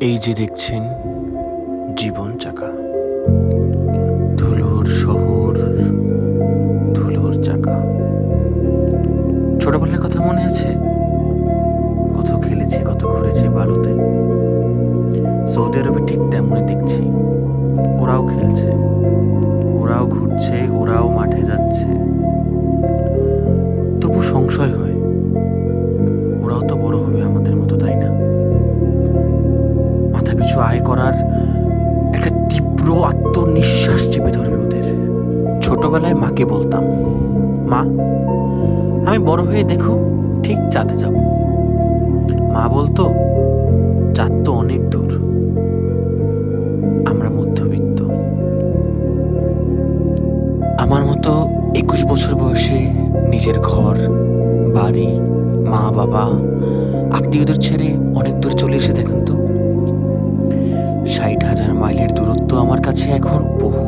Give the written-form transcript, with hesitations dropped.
এই যে দেখছেন জীবন চাকা, ধুলোর শহর, ধুলোর চাকা। ছোটবেলার কথা মনে আছে? কত খেলেছি, কত ঘুরেছি বালুতে। সৌদি আরবে ঠিক তেমনই দেখছি, ওরাও খেলছে, ওরাও ঘুরছে, ওরাও মাঠে যাচ্ছে। তবু সংশয় হয়, ওরাও তো বড় হবে আমাদের মতো, তাই না? মাথা পিছু আয় করার একটা তীব্র আত্মনিঃশ্বাস চেপে ধরবে ওদের। ছোটবেলায় মাকে বলতাম, মা আমি বড় হয়ে দেখো ঠিক চাঁদে যাব। মা বলতো, চাঁদ তো অনেক দূর। আমরা মধ্যবিত্ত। আমার মতো 21 বছর বয়সে নিজের ঘর, বাড়ি, মা বাবা, আত্মীয়দের ছেড়ে অনেক দূর চলে এসে দেখেন তো, 60,000 মাইলের দূরত্ব আমার কাছে এখন বহু।